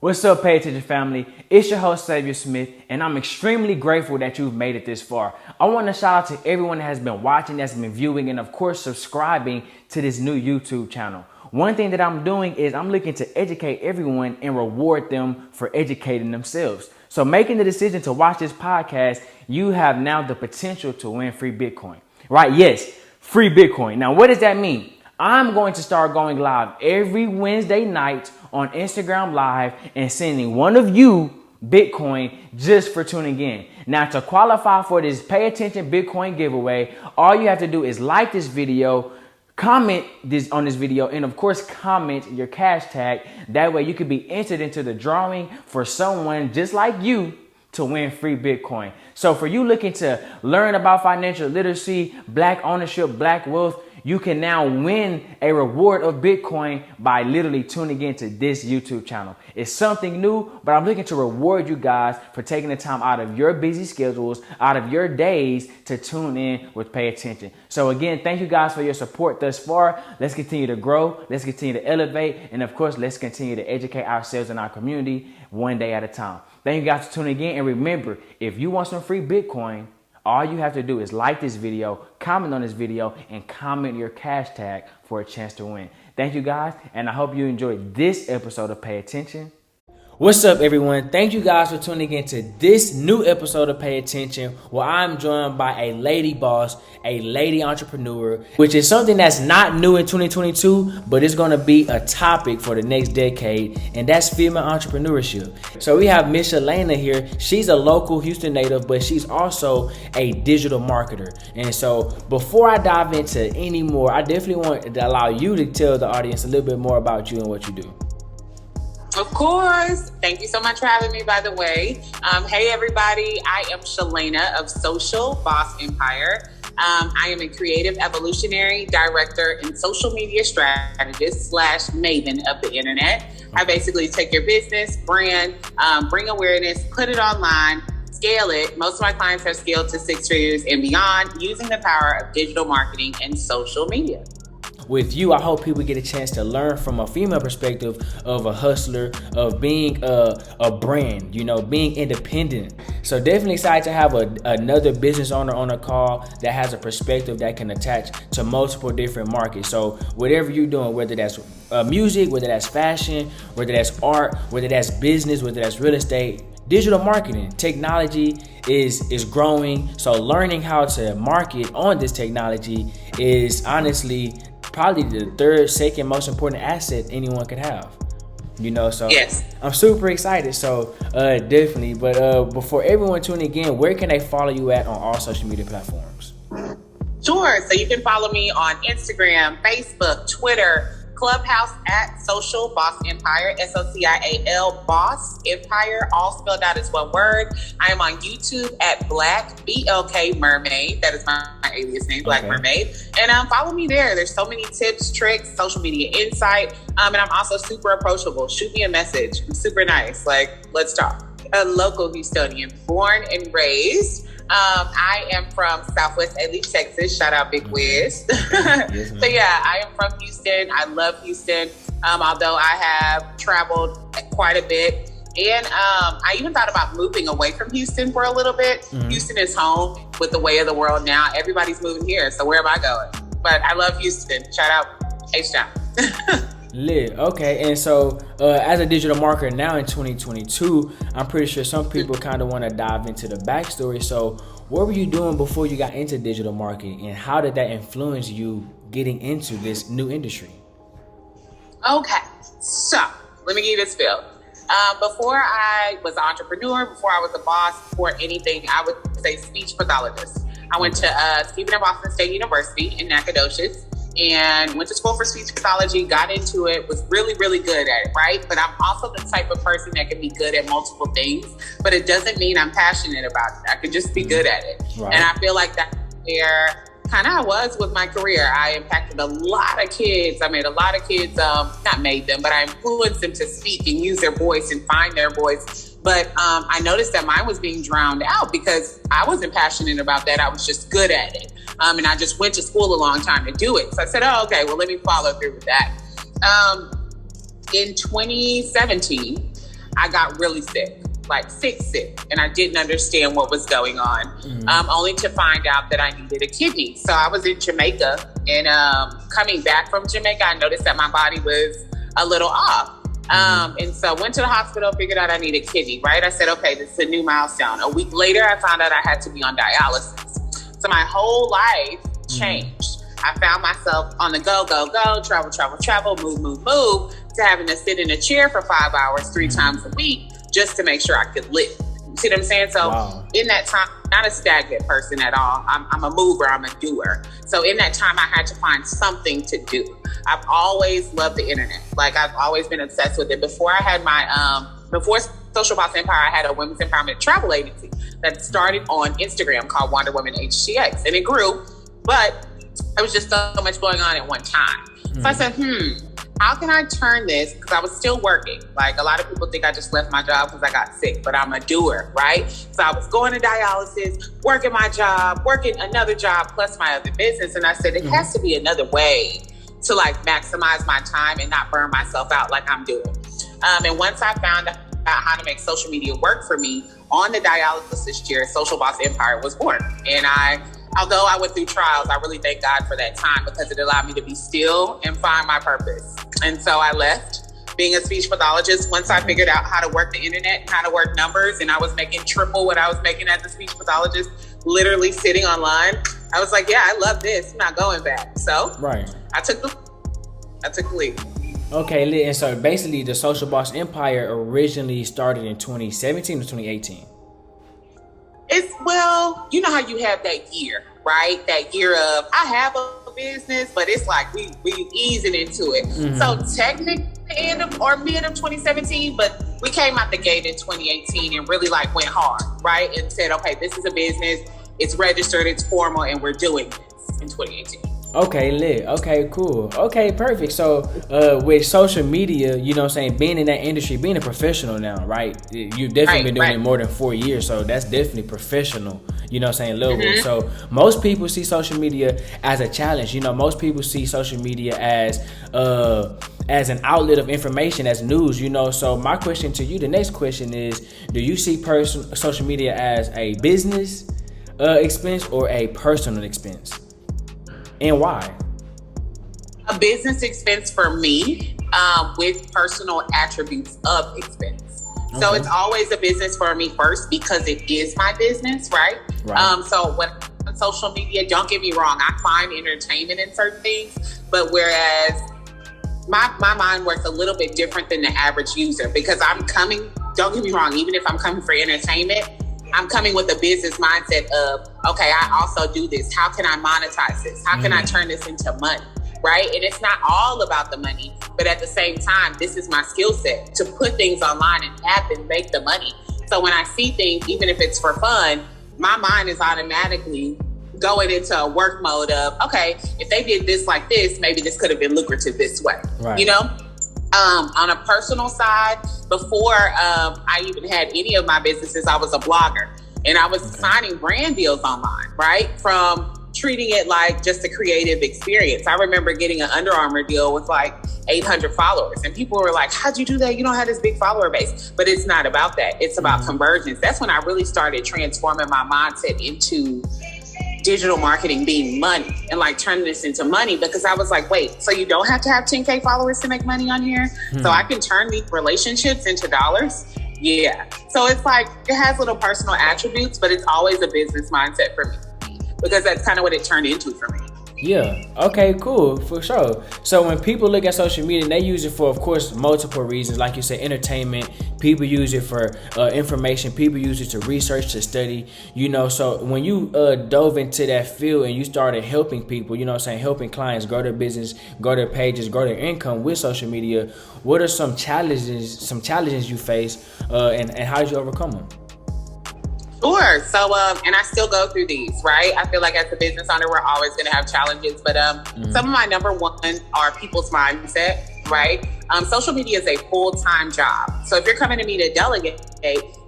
What's up, Pay Attention family? It's your host, Savior Smith, and I'm extremely grateful that you've made it this far. I want to shout out to everyone that has been watching, that's been viewing, and of course, subscribing to this new YouTube channel. One thing that I'm doing is I'm looking to educate everyone and reward them for educating themselves. So making the decision to watch this podcast, you have now the potential to win free Bitcoin, right? Yes, free Bitcoin. Now, what does that mean? I'm going to start going live every Wednesday night on Instagram Live and sending one of you Bitcoin just for tuning in. Now, to qualify for this Pay Attention Bitcoin giveaway, all you have to do is like this video, comment on this video, and of course, comment your cash tag. That way you could be entered into the drawing for someone just like you to win free Bitcoin. So for you looking to learn about financial literacy, black ownership, black wealth, you can now win a reward of Bitcoin by literally tuning into this YouTube channel. It's something new, but I'm looking to reward you guys for taking the time out of your busy schedules, out of your days to tune in with Pay Attention. So again, thank you guys for your support thus far. Let's continue to grow. Let's continue to elevate. And of course, let's continue to educate ourselves and our community one day at a time. Thank you guys for tuning in. And remember, if you want some free Bitcoin, all you have to do is like this video, comment on this video, and comment your cash tag for a chance to win. Thank you guys, and I hope you enjoyed this episode of Pay Attention. What's up, everyone? Thank you guys for tuning in to this new episode of Pay Attention, where I'm joined by a lady boss, a lady entrepreneur, which is something that's not new in 2022, but it's going to be a topic for the next decade, and that's female entrepreneurship. So we have Miss Shalainna here. She's a local Houston native, but she's also a digital marketer. And so before I dive into any more, I definitely want to allow you to tell the audience a little bit more about you and what you do. Of course. Thank you so much for having me, by the way. Hey, everybody. I am Shalainna of Socialbossempire. I am a creative evolutionary director and social media strategist / maven of the internet. I basically take your business, brand, bring awareness, put it online, scale it. Most of my clients have scaled to 6 figures and beyond using the power of digital marketing and social media. With you, I hope people get a chance to learn from a female perspective of a hustler, of being a brand, being independent. So definitely excited to have another business owner on a call that has a perspective that can attach to multiple different markets. So whatever you're doing, whether that's music, whether that's fashion, whether that's art, whether that's business, whether that's real estate, digital marketing, technology is growing. So learning how to market on this technology is honestly probably the second most important asset anyone could have, so yes. I'm super excited. So definitely, but before everyone tuning in, where can they follow you at on all social media platforms? Sure. So you can follow me on Instagram, Facebook, Twitter, Clubhouse at Socialbossempire, SOCIAL Boss Empire, all spelled out as one word. I am on YouTube at Black BLK Mermaid. That is my alias name, Black Mermaid. And follow me there. There's so many tips, tricks, social media insight. And I'm also super approachable. Shoot me a message. I'm super nice. Let's talk. A local Houstonian, born and raised. I am from Southwest Ailey, Texas. Shout out Big Wiz. Yes, so yeah, I am from Houston. I love Houston. Although I have traveled quite a bit. And I even thought about moving away from Houston for a little bit. Mm-hmm. Houston is home with the way of the world now. Everybody's moving here. So where am I going? But I love Houston. Shout out H-Town. Lit. Okay. And so as a digital marketer now in 2022, I'm pretty sure some people kind of want to dive into the backstory. So what were you doing before you got into digital marketing, and how did that influence you getting into this new industry? Okay. So let me give you this feel. Before I was an entrepreneur, before I was a boss, before anything, I would say speech pathologist. I went to Stephen F. Austin State University in Nacogdoches and went to school for speech pathology, got into it, was really, really good at it, right? But I'm also the type of person that can be good at multiple things, but it doesn't mean I'm passionate about it. I could just be good at it. Right. And I feel like that's where kind of I was with my career. I impacted a lot of kids. I made a lot of kids, not made them, but I influenced them to speak and use their voice and find their voice. But I noticed that mine was being drowned out because I wasn't passionate about that. I was just good at it. And I just went to school a long time to do it. So I said, oh, okay, well, let me follow through with that. In 2017, I got really sick, like sick, and I didn't understand what was going on, only to find out that I needed a kidney. So I was in Jamaica, and coming back from Jamaica, I noticed that my body was a little off. And so went to the hospital, figured out I needed a kidney, right? I said, okay, this is a new milestone. A week later, I found out I had to be on dialysis. So my whole life changed. I found myself on the go, travel, move, to having to sit in a chair for 5 hours, 3 times a week, just to make sure I could live. See what I'm saying? So in that time, not a stagnant person at all. I'm a mover, I'm a doer. So in that time, I had to find something to do. I've always loved the internet. Like, I've always been obsessed with it. Before I had my, before Social Boss Empire, I had a women's empowerment travel agency that started on Instagram called Wonder Woman HTX. And it grew, but there was just so much going on at one time. So I said, how can I turn this? Because I was still working. Like, a lot of people think I just left my job because I got sick, but I'm a doer, right? So I was going to dialysis, working my job, working another job, plus my other business. And I said, it has to be another way to like maximize my time and not burn myself out like I'm doing. And once I found out how to make social media work for me on the dialysis chair, Social Boss Empire was born. And although I went through trials, I really thank God for that time because it allowed me to be still and find my purpose. And so I left being a speech pathologist once I figured out how to work the internet and how to work numbers. And I was making triple what I was making as a speech pathologist, literally sitting online. I was like, yeah, I love this. I'm not going back. So I took the leap. Okay, and so basically the Social Boss Empire originally started in 2017 or 2018? Well, you know how you have that year, right? That year of, I have a business, but it's like we easing into it. So technically end of or mid of 2017, but we came out the gate in 2018 and really like went hard, right? And said, okay, this is a business, it's registered, it's formal, and we're doing this in 2018. Okay, lit. Okay, cool. Okay, perfect. So with social media, you know what I'm saying, being in that industry, being a professional now, right? You've definitely been doing it more than 4 years, so that's definitely professional, you know what I'm saying, level. So most people see social media as a challenge. You know, most people see social media as an outlet of information, as news, you know. So my question to you, the next question is, do you see social media as a business expense or a personal expense? And why? A business expense for me, with personal attributes of expense. Okay. So it's always a business for me first because it is my business, right? So when on social media, don't get me wrong, I find entertainment in certain things, but whereas my mind works a little bit different than the average user because I'm coming, don't get me wrong, even if I'm coming for entertainment, I'm coming with a business mindset of, okay, I also do this. How can I monetize this? How can I turn this into money, right? And it's not all about the money, but at the same time, this is my skill set to put things online and have them make the money. So when I see things, even if it's for fun, my mind is automatically going into a work mode of, okay, if they did this like this, maybe this could have been lucrative this way, you know? On a personal side, before I even had any of my businesses, I was a blogger and I was signing brand deals online, right? From treating it like just a creative experience. I remember getting an Under Armour deal with like 800 followers and people were like, how'd you do that? You don't have this big follower base. But it's not about that. It's about conversions. That's when I really started transforming my mindset into digital marketing being money and like turning this into money because I was like, wait, so you don't have to have 10K followers to make money on here? So I can turn these relationships into dollars? Yeah. So it's like, it has little personal attributes, but it's always a business mindset for me because that's kind of what it turned into for me. Yeah. Okay, cool. For sure. So when people look at social media, they use it for, of course, multiple reasons. Like you said, entertainment. People use it for information. People use it to research, to study, you know. So when you dove into that field and you started helping people, you know what I'm saying, helping clients grow their business, grow their pages, grow their income with social media, what are some challenges you face and how did you overcome them? Sure. So, and I still go through these, right? I feel like as a business owner, we're always going to have challenges, but some of my number one are people's mindset, right? Social media is a full-time job. So if you're coming to me to delegate,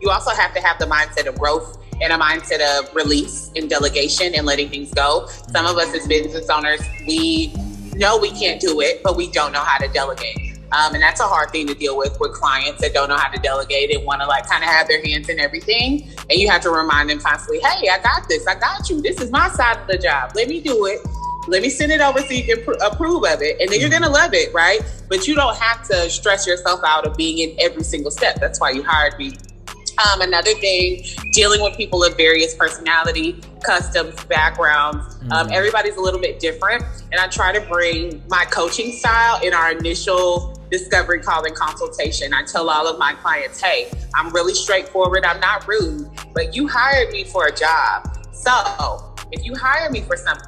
you also have to have the mindset of growth and a mindset of release and delegation and letting things go. Some of us as business owners, we know we can't do it, but we don't know how to delegate. And that's a hard thing to deal with clients that don't know how to delegate and want to like kind of have their hands in everything. And you have to remind them constantly, hey, I got this. I got you. This is my side of the job. Let me do it. Let me send it over so you can approve of it. And then you're going to love it, right? But you don't have to stress yourself out of being in every single step. That's why you hired me. Another thing, dealing with people of various personality, customs, backgrounds. Everybody's a little bit different. And I try to bring my coaching style in our initial discovery call and consultation. I tell all of my clients, hey, I'm really straightforward. I'm not rude, but you hired me for a job. So if you hire me for something,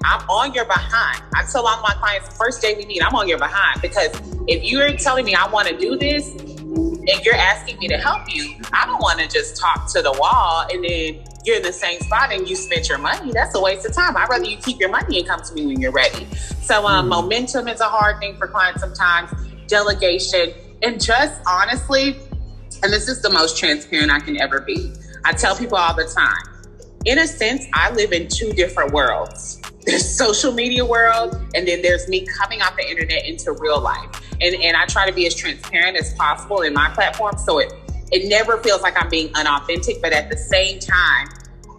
I'm on your behind. I tell all my clients, first day we meet, I'm on your behind, because if you're telling me I want to do this and you're asking me to help you, I don't want to just talk to the wall and then you're in the same spot and you spent your money. That's a waste of time. I'd rather you keep your money and come to me when you're ready. So momentum is a hard thing for clients sometimes, delegation, and just honestly, and this is the most transparent I can ever be. I tell people all the time, in a sense, I live in two different worlds. There's social media world, and then there's me coming off the internet into real life. And I try to be as transparent as possible in my platform, so it never feels like I'm being unauthentic, but at the same time,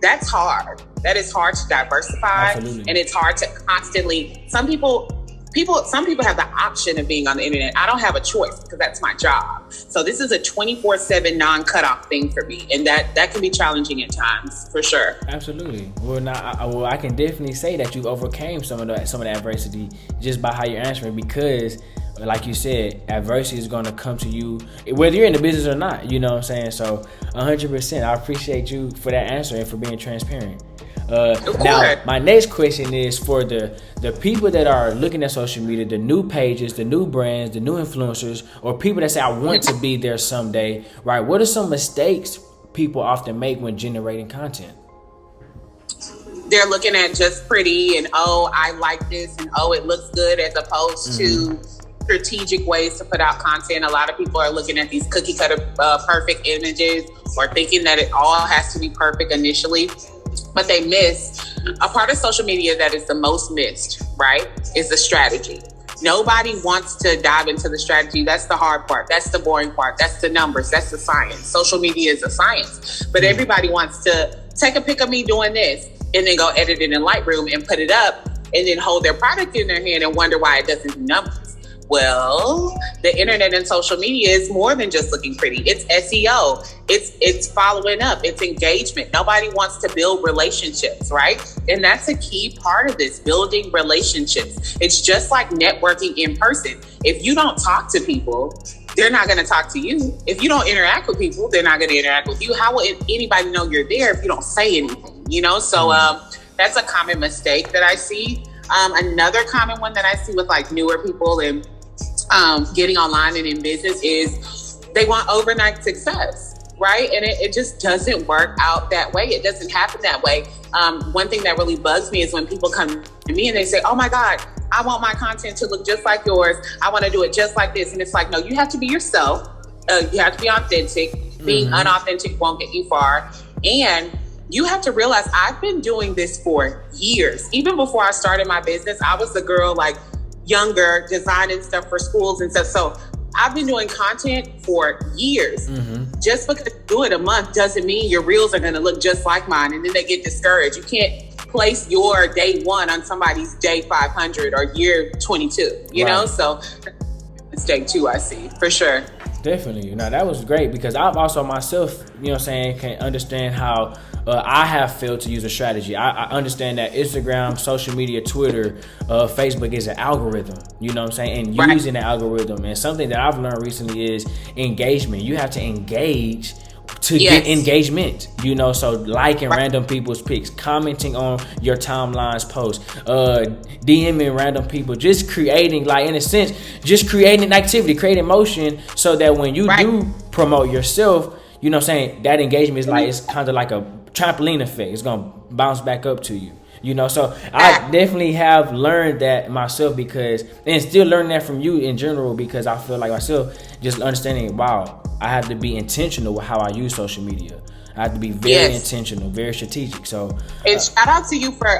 that's hard. That is hard to diversify. Absolutely. And it's hard to constantly, some people have the option of being on the internet. I don't have a choice because that's my job. So this is a 24/7 non-cutoff thing for me. And that can be challenging at times, for sure. Absolutely. Well, I can definitely say that you've overcame some of the adversity just by how you're answering, because like you said, adversity is going to come to you whether you're in the business or not. You know what I'm saying? So 100%. I appreciate you for that answer and for being transparent. Now, my next question is for the people that are looking at social media, the new pages, the new brands, the new influencers, or people that say, I want to be there someday, right? What are some mistakes people often make when generating content? They're looking at just pretty and, oh, I like this, and oh, it looks good, as opposed to strategic ways to put out content. A lot of people are looking at these cookie cutter perfect images, or thinking that it all has to be perfect initially. But they miss a part of social media that is the most missed, right? Is the strategy. Nobody wants to dive into the strategy. That's the hard part. That's the boring part. That's the numbers. That's the science. Social media is a science. But everybody wants to take a pic of me doing this and then go edit it in Lightroom and put it up and then hold their product in their hand and wonder why it doesn't do numbers. Well, the internet and social media is more than just looking pretty. It's SEO. It's following up. It's engagement. Nobody wants to build relationships, right? And that's a key part of this, building relationships. It's just like networking in person. If you don't talk to people, they're not going to talk to you. If you don't interact with people, they're not going to interact with you. How will anybody know you're there if you don't say anything? You know, so that's a common mistake that I see. Another common one that I see with like newer people and getting online and in business is they want overnight success, right? And it just doesn't work out that way. It doesn't happen that way. One thing that really bugs me is when people come to me and they say, oh my God, I want my content to look just like yours. I want to do it just like this. And it's like, no, you have to be yourself. You have to be authentic. Being unauthentic won't get you far. And you have to realize I've been doing this for years. Even before I started my business, I was the girl like younger, designing stuff for schools and stuff. So I've been doing content for years. Just because you do it a month doesn't mean your reels are going to look just like mine. And then they get discouraged. You can't place your day one on somebody's day 500 or year 22, you know? So mistake two, I see, for sure. Definitely. Now, that was great, because I've also myself, you know what I'm saying, can understand how I have failed to use a strategy. I understand that Instagram, social media, Twitter, Facebook is an algorithm, you know what I'm saying, and using the algorithm. And something that I've learned recently is engagement. You have to engage to get engagement, you know, so liking random people's pics, commenting on your timeline's posts, DMing random people, just creating, like, in a sense, just creating activity, creating motion, so that when you do promote yourself, you know what I'm saying, that engagement is like, it's kind of like a trampoline effect. It's going to bounce back up to you. You know, so I definitely have learned that myself, because, and still learning that from you in general, because I feel like myself just understanding, wow, I have to be intentional with how I use social media. I have to be very intentional, very strategic. So, and shout out to you for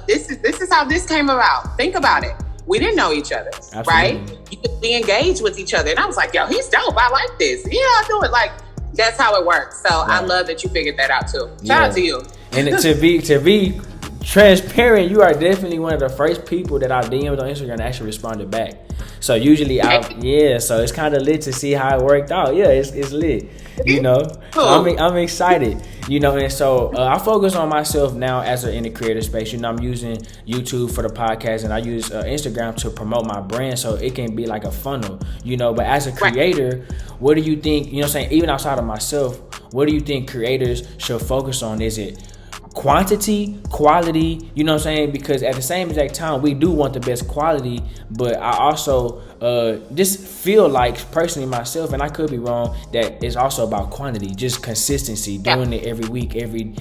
this is how this came about. Think about it. We didn't know each other, Absolutely. right? We engaged with each other. And I was like, yo, he's dope. I like this. Yeah, I do it. Like, that's how it works. So I love that you figured that out too. Shout out to you. And to be transparent, you are definitely one of the first people that I DM'd on Instagram that actually responded back. So usually so it's kind of lit to see how it worked out. Yeah, it's lit, you know. Cool. So I'm excited, you know. And so I focus on myself now in the creative space. You know, I'm using YouTube for the podcast, and I use Instagram to promote my brand, so it can be like a funnel, you know. But as a creator, what do you think? You know what I'm saying? Even outside of myself, what do you think creators should focus on? Is it quantity, quality, you know what I'm saying? Because at the same exact time, we do want the best quality, but I also just feel like, personally myself, and I could be wrong, that it's also about quantity, just consistency, doing it every week, every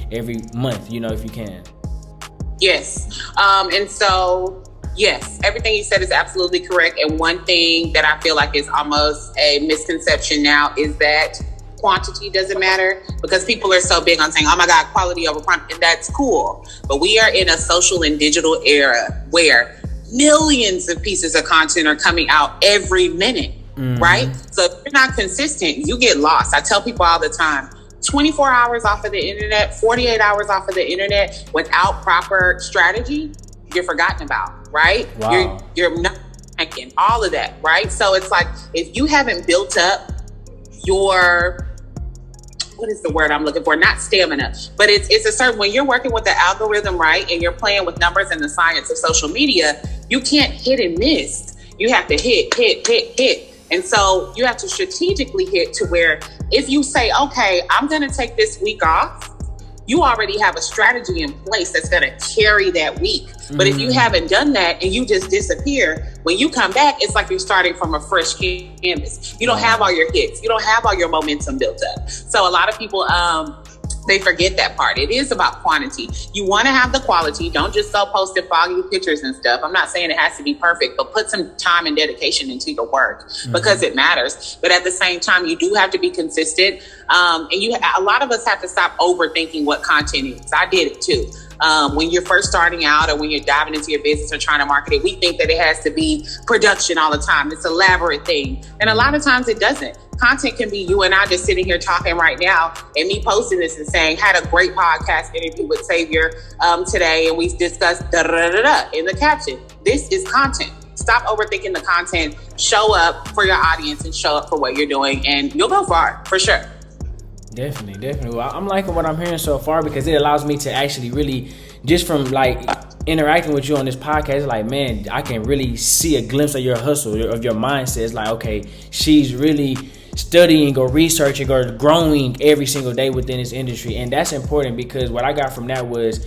month, you know, if you can. Yes. And so, yes, everything you said is absolutely correct. And one thing that I feel like is almost a misconception now is that quantity doesn't matter, because people are so big on saying, oh my God, quality over quantity. And that's cool. But we are in a social and digital era where millions of pieces of content are coming out every minute, right? So if you're not consistent, you get lost. I tell people all the time, 24 hours off of the internet, 48 hours off of the internet without proper strategy, you're forgotten about, right? Wow. You're not thinking all of that, right? So it's like, if you haven't built up your, what is the word I'm looking for? Not stamina, but it's a certain, when you're working with the algorithm, right? And you're playing with numbers and the science of social media, you can't hit and miss. You have to hit. And so you have to strategically hit to where if you say, okay, I'm going to take this week off, you already have a strategy in place that's going to carry that week. But if you haven't done that and you just disappear, when you come back, it's like you're starting from a fresh canvas. You don't have all your hits. You don't have all your momentum built up. So a lot of people, they forget that part. It is about quantity. You want to have the quality. Don't just go posting foggy pictures and stuff. I'm not saying it has to be perfect, but put some time and dedication into your work because it matters. But at the same time, you do have to be consistent. And a lot of us have to stop overthinking what content is. I did it too. When you're first starting out or when you're diving into your business or trying to market it, we think that it has to be production all the time. It's an elaborate thing. And a lot of times it doesn't. Content can be you and I just sitting here talking right now and me posting this and saying, had a great podcast interview with Savior today, and we discussed in the caption. This is content. Stop overthinking the content. Show up for your audience and show up for what you're doing, and you'll go far for sure. Definitely. Well, I'm liking what I'm hearing so far because it allows me to actually really, just from like interacting with you on this podcast, like, man, I can really see a glimpse of your hustle, of your mindset. It's like, okay, she's really studying or researching or growing every single day within this industry. And that's important because what I got from that was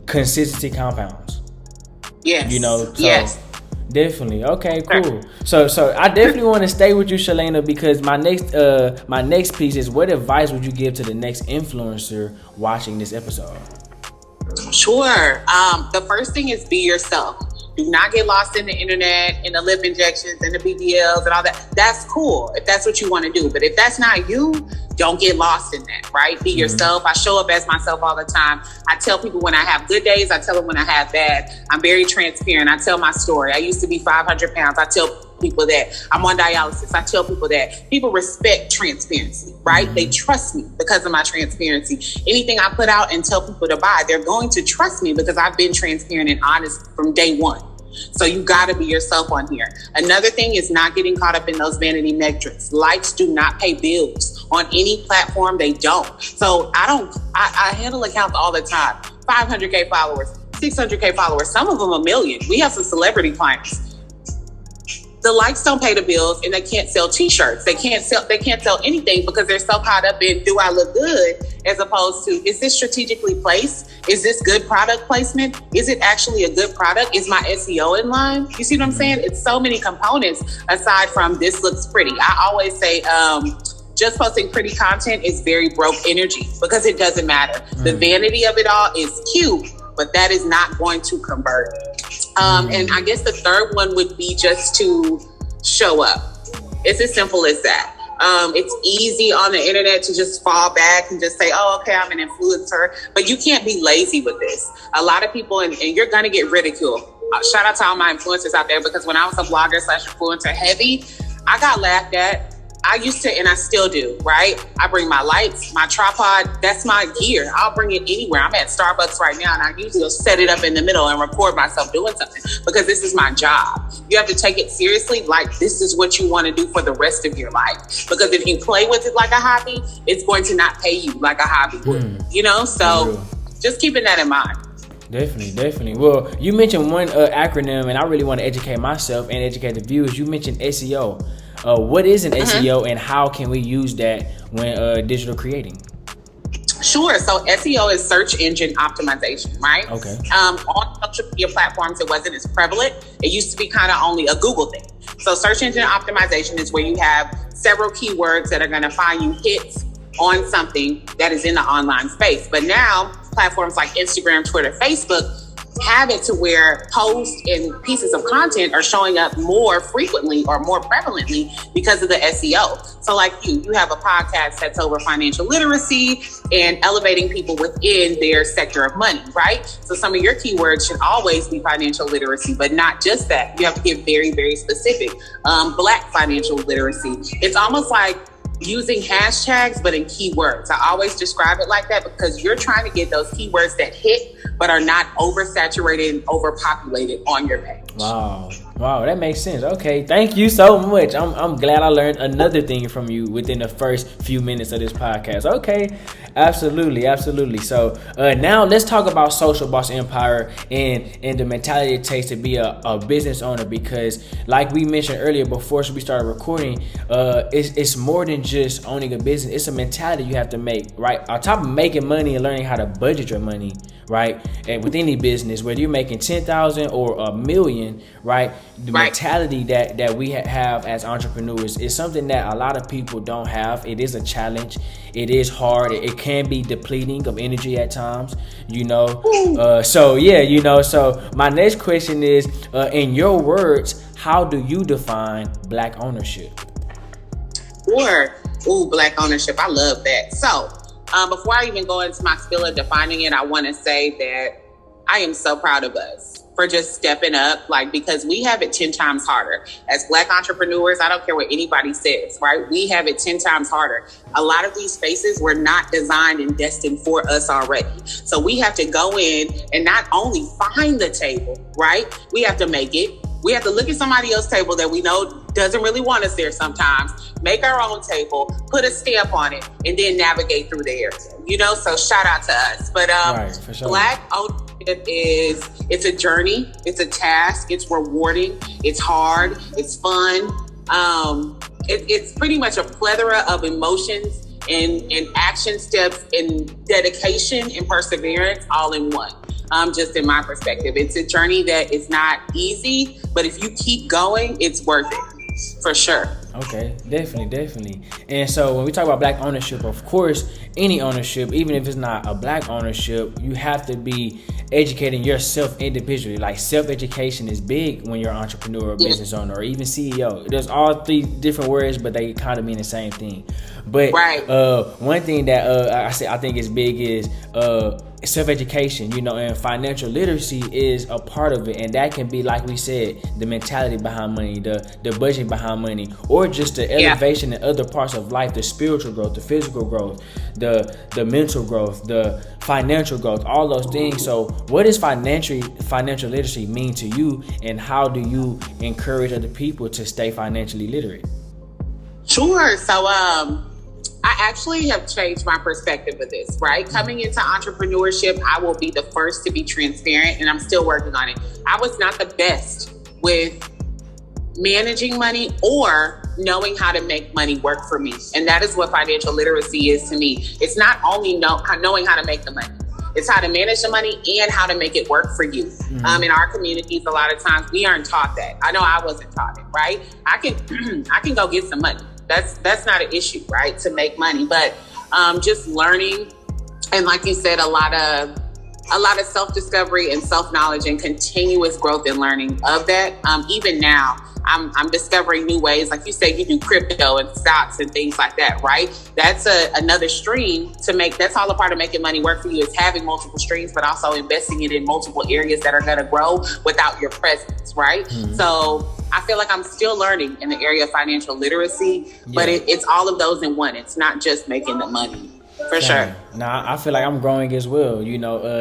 consistency compounds. Yes. You know, so yes. Definitely. Okay, cool. So I definitely want to stay with you, Shalainna, because my next piece is, what advice would you give to the next influencer watching this episode? Sure. The first thing is be yourself. Do not get lost in the internet, in the lip injections and the BBLs and all that. That's cool if that's what you want to do. But if that's not you, don't get lost in that, right? Be yourself. I show up as myself all the time. I tell people when I have good days. I tell them when I have bad. I'm very transparent. I tell my story. I used to be 500 pounds. I tell people that I'm on dialysis. I tell people that people respect transparency, right? They trust me because of my transparency. Anything I put out and tell people to buy, they're going to trust me because I've been transparent and honest from day one. So you got to be yourself on here. Another thing is not getting caught up in those vanity metrics. Likes do not pay bills on any platform. They don't. So I handle accounts all the time. 500K followers, 600K followers, some of them a million. We have some celebrity clients. The likes don't pay the bills and they can't sell t-shirts. They can't sell anything because they're so caught up in, do I look good? As opposed to, is this strategically placed? Is this good product placement? Is it actually a good product? Is my SEO in line? You see what I'm saying? It's so many components aside from this looks pretty. I always say, just posting pretty content is very broke energy because it doesn't matter. The vanity of it all is cute, but that is not going to convert. And I guess the third one would be just to show up. It's as simple as that. It's easy on the internet to just fall back and just say, oh, okay, I'm an influencer. But you can't be lazy with this. A lot of people, and you're going to get ridiculed. shout out to all my influencers out there, because when I was a blogger / influencer heavy, I got laughed at. I used to, and I still do, right? I bring my lights, my tripod, that's my gear. I'll bring it anywhere. I'm at Starbucks right now, and I usually will set it up in the middle and record myself doing something, because this is my job. You have to take it seriously, like this is what you want to do for the rest of your life. Because if you play with it like a hobby, it's going to not pay you like a hobby would, you know? So just keeping that in mind. Definitely. Well, you mentioned one acronym, and I really want to educate myself and educate the viewers. You mentioned SEO. What is an SEO, and how can we use that when digital creating? Sure. So SEO is search engine optimization, right? Okay. On social media platforms, it wasn't as prevalent. It used to be kind of only a Google thing. So search engine optimization is where you have several keywords that are going to find you hits on something that is in the online space. But now platforms like Instagram, Twitter, Facebook have it to where posts and pieces of content are showing up more frequently or more prevalently because of the SEO. So like you have a podcast that's over financial literacy and elevating people within their sector of money, right? So some of your keywords should always be financial literacy, but not just that. You have to get very, very specific. Black financial literacy. It's almost like using hashtags, but in keywords. I always describe it like that because you're trying to get those keywords that hit, but are not oversaturated and overpopulated on your page. Wow, that makes sense. Okay, thank you so much. I'm glad I learned another thing from you within the first few minutes of this podcast. Okay, absolutely. So now let's talk about Social Boss Empire and the mentality it takes to be a business owner, because like we mentioned earlier before we started recording, it's more than just owning a business. It's a mentality you have to make, right? On top of making money and learning how to budget your money, right? And with any business, whether you're making 10,000 or a million, right? The mentality that we have as entrepreneurs is something that a lot of people don't have. It is a challenge. It is hard. It can be depleting of energy at times, So my next question is, in your words, how do you define Black ownership? Sure. Ooh, Black ownership. I love that. So before I even go into my spiel of defining it, I want to say that I am so proud of us for just stepping up, because we have it 10 times harder. As Black entrepreneurs, I don't care what anybody says, right? We have it 10 times harder. A lot of these spaces were not designed and destined for us already. So we have to go in and not only find the table, right? We have to make it. We have to look at somebody else's table that we know doesn't really want us there sometimes, make our own table, put a stamp on it, and then navigate through the area, so shout out to us. But for sure. Black ownership it's a journey, it's a task, it's rewarding, it's hard, it's fun. It's pretty much a plethora of emotions and action steps and dedication and perseverance all in one. Just in my perspective, it's a journey that is not easy, but if you keep going, it's worth it for sure. Okay, definitely. And so when we talk about Black ownership, of course, any ownership, even if it's not a Black ownership, you have to be educating yourself individually. Like self-education is big when you're an entrepreneur or business owner or even CEO. There's all three different words, but they kind of mean the same thing. But one thing that I think is big is self-education, and financial literacy is a part of it. And that can be, like we said, the mentality behind money, the budget behind money, or just the elevation in other parts of life, the spiritual growth, the physical growth, the mental growth, the financial growth, all those things. So what does financial literacy mean to you, and how do you encourage other people to stay financially literate? Sure. So I actually have changed my perspective of this, right? Coming into entrepreneurship, I will be the first to be transparent, and I'm still working on it. I was not the best with managing money or knowing how to make money work for me. And that is what financial literacy is to me. It's not only knowing how to make the money. It's how to manage the money and how to make it work for you. In our communities, a lot of times we aren't taught that. I know I wasn't taught it, right? I can go get some money. That's not an issue, right? To make money, but just learning, and like you said, a lot of self-discovery and self-knowledge and continuous growth and learning of that. Even now, I'm discovering new ways. Like you said, you do crypto and stocks and things like that, right? That's another stream to make. That's all a part of making money work for you, is having multiple streams, but also investing it in multiple areas that are going to grow without your presence, right? So I feel like I'm still learning in the area of financial literacy, but it's all of those in one. It's not just making the money. For sure. Nah, I feel like I'm growing as well,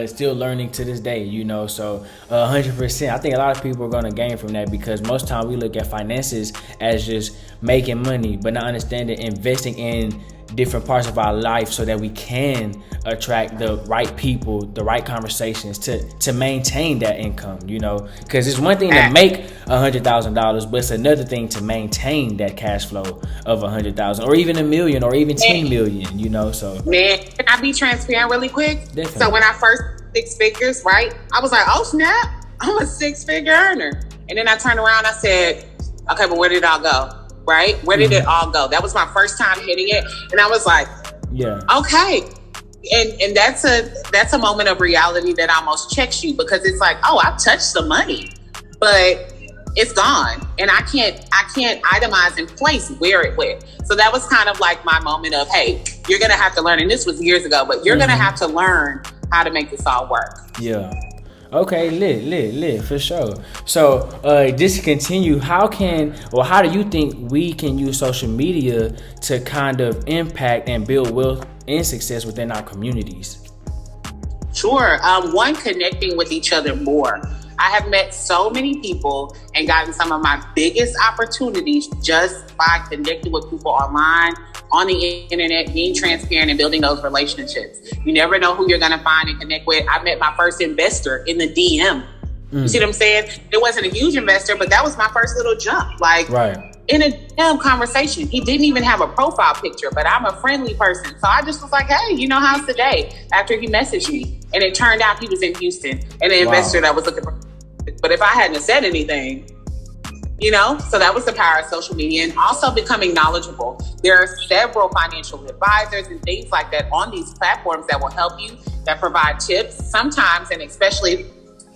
still learning to this day, so 100%. I think a lot of people are going to gain from that, because most time we look at finances as just making money, but not understanding investing in different parts of our life so that we can attract the right people, the right conversations to maintain that income, because it's one thing to make $100,000, but it's another thing to maintain that cash flow of 100,000 or even $1 million or even 10 million, so. Man, can I be transparent really quick? Definitely. So when I first 6 figures, right, I was like, oh snap, I'm a 6-figure earner. And then I turned around, I said, okay, but where did it all go? Right? Where did it all go? That was my first time hitting it. And I was like, okay. And that's a moment of reality that almost checks you, because it's like, oh, I've touched the money, but it's gone. And I can't itemize and place where it went. So that was kind of like my moment of, hey, you're going to have to learn. And this was years ago, but you're going to have to learn how to make this all work. Yeah. Okay, lit, for sure. So, just to continue, how do you think we can use social media to kind of impact and build wealth and success within our communities? Sure. One, connecting with each other more. I have met so many people and gotten some of my biggest opportunities just by connecting with people online, on the internet, being transparent and building those relationships. You never know who you're going to find and connect with. I met my first investor in the DM. You see what I'm saying? It wasn't a huge investor, but that was my first little jump. Like, in a damn conversation. He didn't even have a profile picture, but I'm a friendly person. So I just was like, hey, how's the day? After he messaged me. And it turned out he was in Houston, and an investor that was looking for. But if I hadn't said anything, so that was the power of social media, and also becoming knowledgeable. There are several financial advisors and things like that on these platforms that will help you, that provide tips sometimes. And especially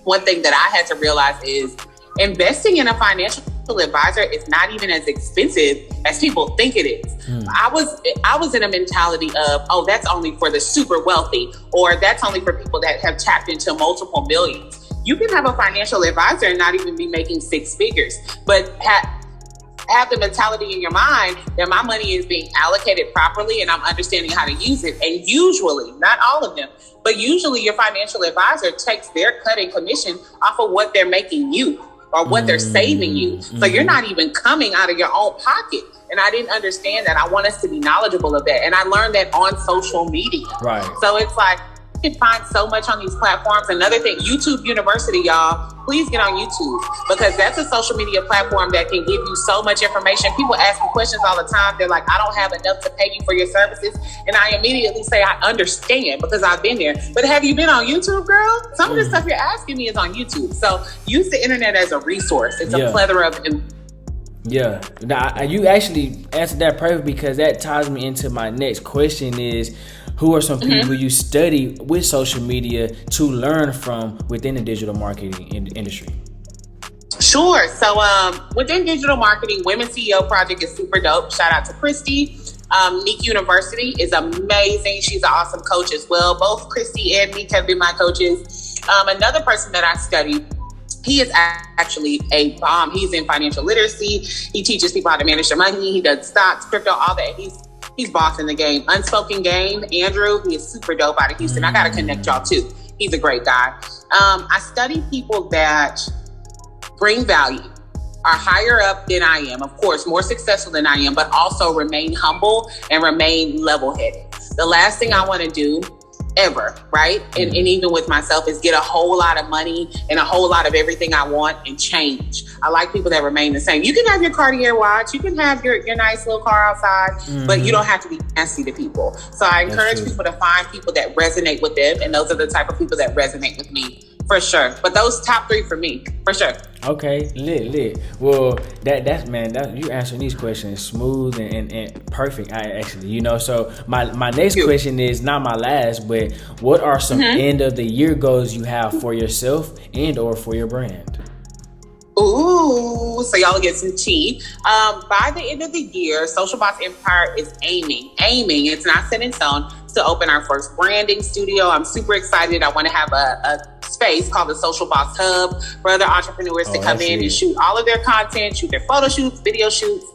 one thing that I had to realize is investing in a financial advisor is not even as expensive as people think it is. I was in a mentality of, oh, that's only for the super wealthy, or that's only for people that have tapped into multiple millions. You can have a financial advisor and not even be making 6 figures, but have the mentality in your mind that my money is being allocated properly and I'm understanding how to use it. And usually, not all of them, but usually your financial advisor takes their cut and commission off of what they're making you or what they're saving you. So you're not even coming out of your own pocket. And I didn't understand that. I want us to be knowledgeable of that. And I learned that on social media. Right. So it's like, you can find so much on these platforms. Another thing, YouTube University, y'all, please get on YouTube, because that's a social media platform that can give you so much information. People ask me questions all the time. They're like, I don't have enough to pay you for your services. And I immediately say, I understand, because I've been there. But have you been on YouTube, girl? Some of the stuff you're asking me is on YouTube. So use the internet as a resource. It's a plethora of. Yeah, now, you actually answered that perfect, because that ties me into my next question is, who are some people you study with social media to learn from within the digital marketing industry? Sure. So within digital marketing, Women CEO Project is super dope. Shout out to Christy. Meek University is amazing. She's an awesome coach as well. Both Christy and Meek have been my coaches. Another person that I study, he is actually a bomb. He's in financial literacy. He teaches people how to manage their money. He does stocks, crypto, all that. He's boss in the game. Unspoken Game, Andrew, he is super dope out of Houston. I got to connect y'all too. He's a great guy. I study people that bring value, are higher up than I am, of course, more successful than I am, but also remain humble and remain level-headed. The last thing I want to do ever, right? And even with myself, is get a whole lot of money and a whole lot of everything I want and change. I like people that remain the same. You can have your Cartier watch, you can have your nice little car outside, but you don't have to be nasty to people. So I encourage people to find people that resonate with them, and those are the type of people that resonate with me. For sure. But those top 3 for me, for sure. Okay, lit. Well, that's you answering these questions smooth and perfect. So my next question is not my last, but what are some end of the year goals you have for yourself and or for your brand? Ooh. food so y'all get some tea. By the end of the year, Social Boss Empire is aiming, it's not set in stone, to open our first branding studio. I'm super excited. I want to have a space called the Social Boss Hub for other entrepreneurs to come in and shoot all of their content, shoot their photo shoots, video shoots,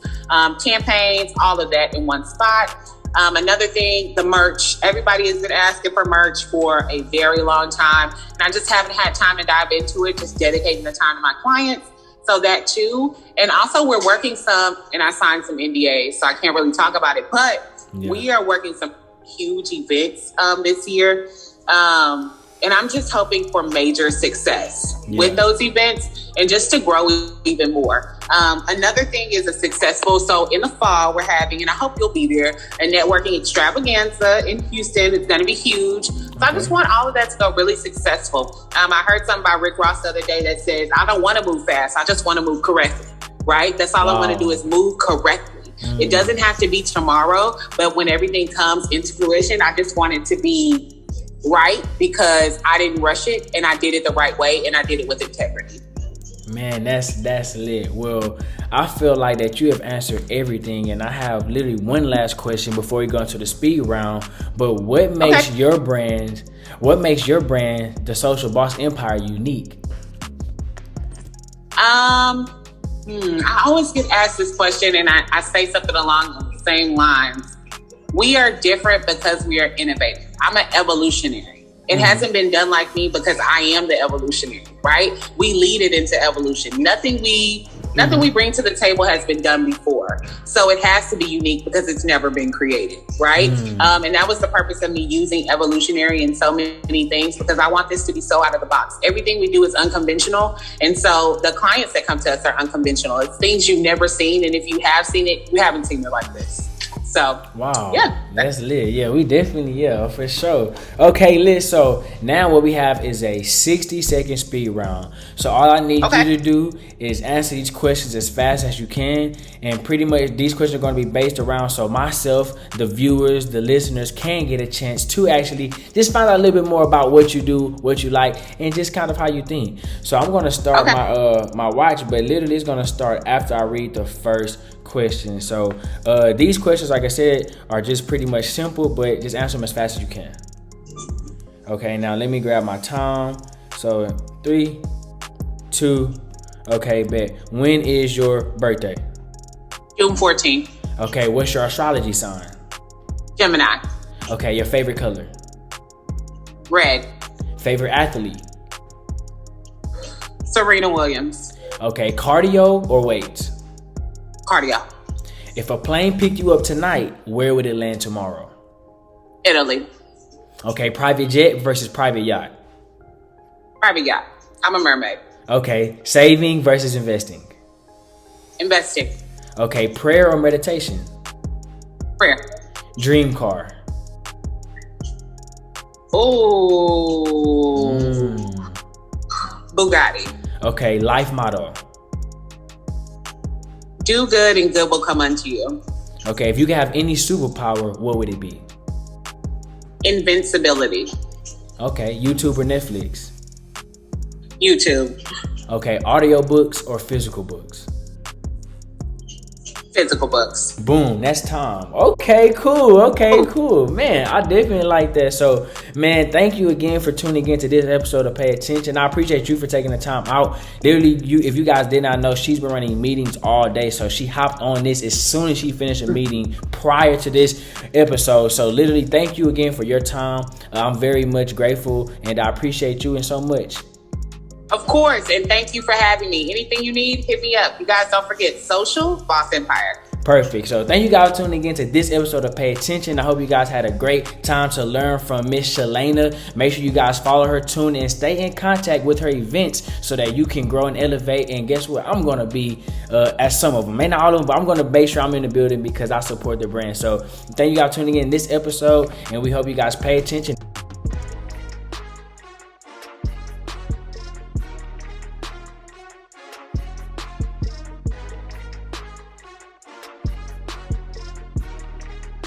campaigns, all of that in one spot. Another thing, the merch. Everybody has been asking for merch for a very long time, and I just haven't had time to dive into it, just dedicating the time to my clients. So that too. And also we're working some, and I signed some NDAs, so I can't really talk about it, but we are working some huge events this year. And I'm just hoping for major success with those events and just to grow even more. Another thing is so in the fall, we're having, and I hope you'll be there, a networking extravaganza in Houston. It's going to be huge. So I just want all of that to go really successful. I heard something by Rick Ross the other day that says, I don't want to move fast. I just want to move correctly, right? That's all I want to do is move correctly. It doesn't have to be tomorrow, but when everything comes into fruition, I just want it to be right, because I didn't rush it and I did it the right way and I did it with integrity. Man, that's lit. Well, I feel like that you have answered everything, and I have literally one last question before we go into the speed round. But what makes your brand, the Social Boss Empire, unique? I always get asked this question, and I say something along the same lines. We are different because we are innovative. I'm an evolutionary. It hasn't been done like me because I am the evolutionary, right? We lead it into evolution. Nothing we bring to the table has been done before. So it has to be unique because it's never been created, right? And that was the purpose of me using evolutionary in so many things, because I want this to be so out of the box. Everything we do is unconventional. And so the clients that come to us are unconventional. It's things you've never seen. And if you have seen it, you haven't seen it like this. So, that's lit. Yeah, we definitely, for sure. Okay, lit. So now what we have is a 60-second speed round. So all I need you to do is answer these questions as fast as you can. And pretty much these questions are going to be based around, so myself, the viewers, the listeners can get a chance to actually just find out a little bit more about what you do, what you like, and just kind of how you think. So I'm going to start my watch, but literally it's going to start after I read the first question. So these questions, like I said, are just pretty much simple, but just answer them as fast as you can. Okay, now let me grab my time. So 3, 2, okay, bet. When is your birthday? June 14th. Okay, what's your astrology sign? Gemini. Okay, your favorite color? Red. Favorite athlete? Serena Williams. Okay, cardio or weights? Cardio. If a plane picked you up tonight, where would it land tomorrow? Italy. Okay, private jet versus private yacht? Private yacht. I'm a mermaid. Okay, saving versus investing? Investing. Okay, prayer or meditation? Prayer. Dream car? Ooh. Bugatti. Okay, life motto? Do good and good will come unto you. Okay, if you could have any superpower, what would it be? Invincibility. Okay, YouTube or Netflix? YouTube. Okay, audiobooks or physical books? Physical books. Boom, that's time. Okay, cool. Man, I definitely like that. So, man, thank you again for tuning in to this episode of Pay Attention. I appreciate you for taking the time out. Literally, if you guys did not know, she's been running meetings all day. So she hopped on this as soon as she finished a meeting prior to this episode. So literally, thank you again for your time. I'm very much grateful, and I appreciate you and so much. Of course, and thank you for having me. Anything you need, hit me up. You guys don't forget Social Boss Empire. Perfect. So thank you guys for tuning in to this episode of Pay Attention. I hope you guys had a great time to learn from Miss Shalainna. Make sure you guys follow her, tune in, stay in contact with her events so that you can grow and elevate. And guess what? I'm going to be at some of them. May not all of them, but I'm going to make sure I'm in the building because I support the brand. So thank you guys for tuning in this episode, and we hope you guys pay attention.